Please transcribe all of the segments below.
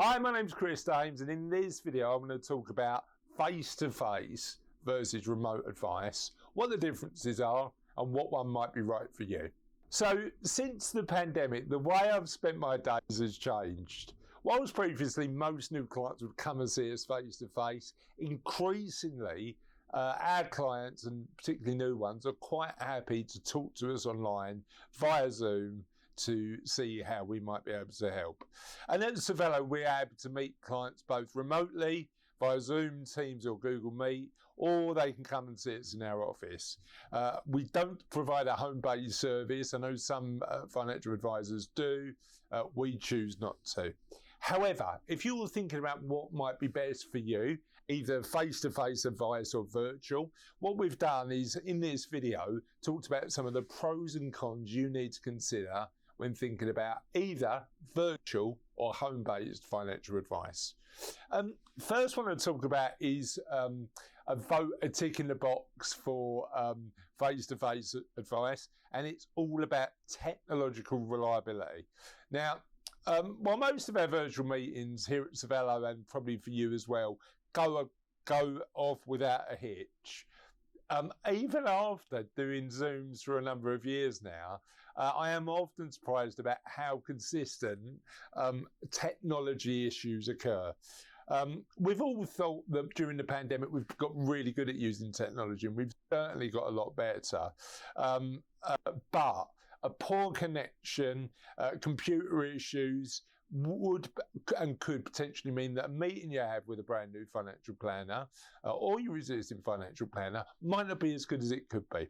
Hi, my name's Chris Dames, and in this video I'm going to talk about face-to-face versus remote advice, what the differences are and what one might be right for you. So since the pandemic, the way I've spent my days has changed. Whilst previously most new clients would come and see us face-to-face, increasingly our clients, and particularly new ones, are quite happy to talk to us online via Zoom to see how we might be able to help. And at Cervello, we're able to meet clients both remotely via Zoom, Teams or Google Meet, or they can come and see us in our office. We don't provide a home-based service. I know some financial advisors do. We choose not to. However, if you're thinking about what might be best for you, either face-to-face advice or virtual, what we've done is, in this video, talked about some of the pros and cons you need to consider when thinking about either virtual or home-based financial advice. First one I'll talk about is a tick in the box for face-to-face advice, and it's all about technological reliability. Now, while most of our virtual meetings here at Cervello, and probably for you as well, go off without a hitch, even after doing Zooms for a number of years now, I am often surprised about how consistent technology issues occur. We've all thought that during the pandemic we've got really good at using technology, and we've certainly got a lot better. But a poor connection, computer issues would and could potentially mean that a meeting you have with a brand new financial planner or your existing financial planner might not be as good as it could be.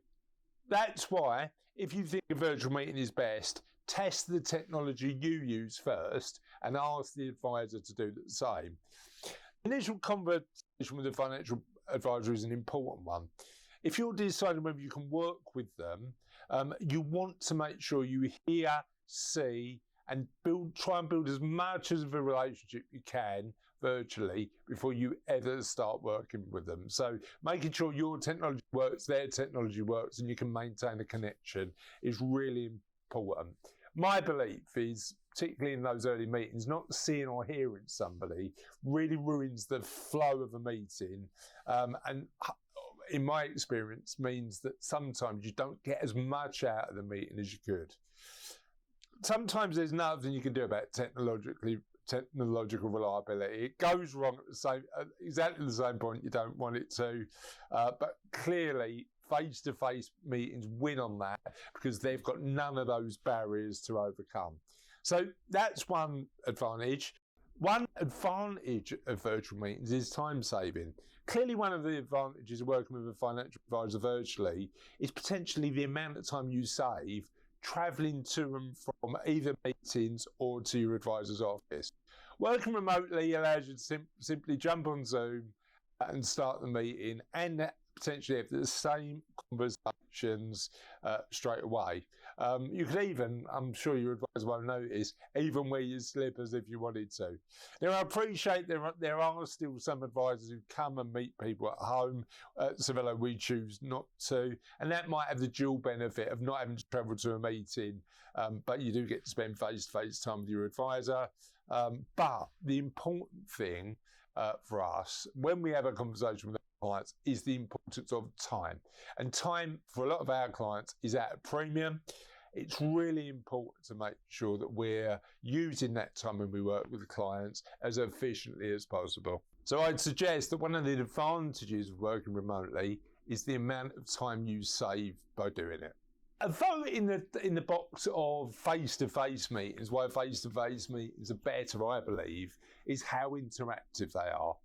That's why, if you think a virtual meeting is best, test the technology you use first and ask the advisor to do the same. Initial conversation with the financial advisor is an important one. If you're deciding whether you can work with them, you want to make sure you hear, see, and try and build as much of a relationship you can virtually before you ever start working with them. So making sure your technology works, their technology works, and you can maintain a connection is really important. My belief is, particularly in those early meetings, not seeing or hearing somebody really ruins the flow of a meeting, and in my experience means that sometimes you don't get as much out of the meeting as you could. Sometimes there's nothing you can do about technological reliability. It goes wrong at exactly the same point you don't want it to, but clearly face-to-face meetings win on that because they've got none of those barriers to overcome. So that's one advantage. One advantage of virtual meetings is time saving. Clearly, one of the advantages of working with a financial advisor virtually is potentially the amount of time you save travelling to and from either meetings or to your advisor's office. Working remotely allows you to simply jump on Zoom and start the meeting and potentially have the same conversations straight away. You could even, I'm sure your advisor won't notice, even wear your slippers if you wanted to. Now, I appreciate there are still some advisors who come and meet people at home. At Cervello, we choose not to, and that might have the dual benefit of not having to travel to a meeting, but you do get to spend face-to-face time with your advisor. But the important thing for us when we have a conversation with our clients is the importance of time. And time for a lot of our clients is at a premium. It's really important to make sure that we're using that time when we work with clients as efficiently as possible. So I'd suggest that one of the advantages of working remotely is the amount of time you save by doing it. A vote in the box of face-to-face meetings, why face-to-face meetings are better, I believe, is how interactive they are.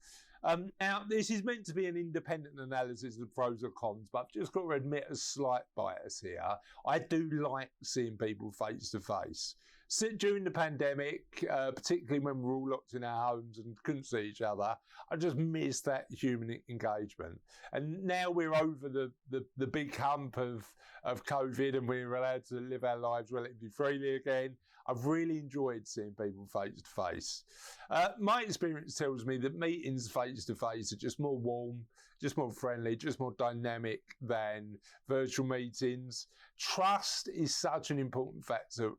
Now, this is meant to be an independent analysis of pros or cons, but I've just got to admit a slight bias here. I do like seeing people face-to-face. During the pandemic, particularly when we were all locked in our homes and couldn't see each other, I just missed that human engagement. And now we're over the big hump of COVID and we're allowed to live our lives relatively freely again. I've really enjoyed seeing people face-to-face. My experience tells me that meetings face-to-face are just more warm, just more friendly, just more dynamic than virtual meetings. Trust is such an important factor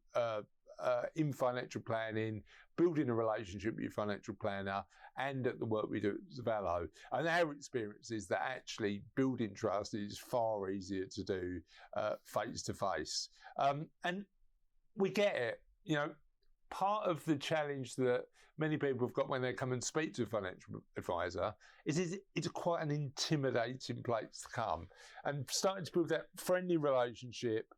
in financial planning, building a relationship with your financial planner, and at the work we do at Zavallo. And our experience is that actually building trust is far easier to do face to face. And we get it. You know, part of the challenge that many people have got when they come and speak to a financial advisor is it's quite an intimidating place to come. And starting to build that friendly relationship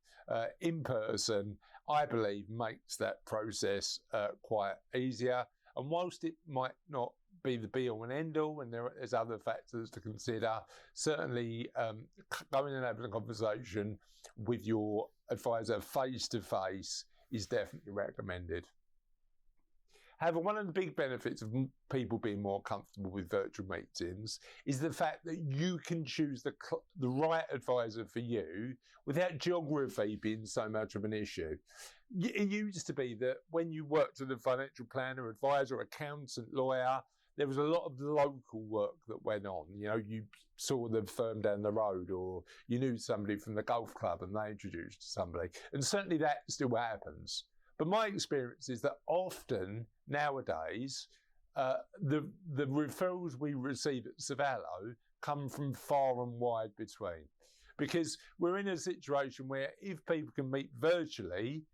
in person, I believe, makes that process quite easier. And whilst it might not be the be all and end all, and there's other factors to consider, certainly going and having a conversation with your advisor face to face is definitely recommended. However, one of the big benefits of people being more comfortable with virtual meetings is the fact that you can choose the right advisor for you without geography being so much of an issue. It used to be that when you worked with a financial planner, advisor, accountant, lawyer, there was a lot of local work that went on. You know, you saw the firm down the road, or you knew somebody from the golf club and they introduced somebody. And certainly that still happens. But my experience is that often nowadays, the referrals we receive at Zavallo come from far and wide between. Because we're in a situation where if people can meet virtually,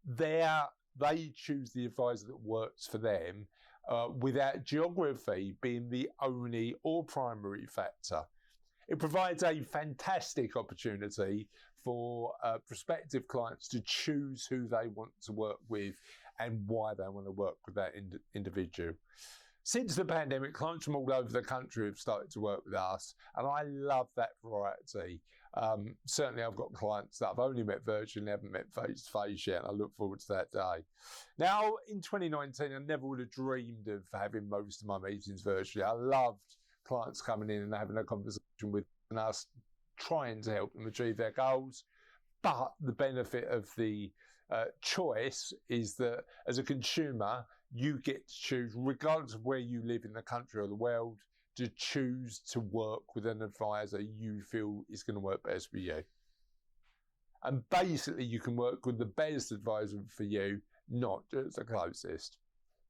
they choose the advisor that works for them, without geography being the only or primary factor. It provides a fantastic opportunity for prospective clients to choose who they want to work with and why they want to work with that individual. Since the pandemic, clients from all over the country have started to work with us, and I love that variety. Certainly I've got clients that I've only met virtually, haven't met face to face yet, and I look forward to that day. Now, in 2019, I never would have dreamed of having most of my meetings virtually. I loved clients coming in and having a conversation with us, trying to help them achieve their goals. But the benefit of the choice is that as a consumer, you get to choose, regardless of where you live in the country or the world, to choose to work with an advisor you feel is going to work best for you. And basically, you can work with the best advisor for you, not just the closest.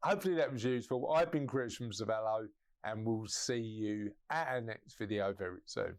Hopefully that was useful. I've been Chris from Zavallo, and we'll see you at our next video very soon.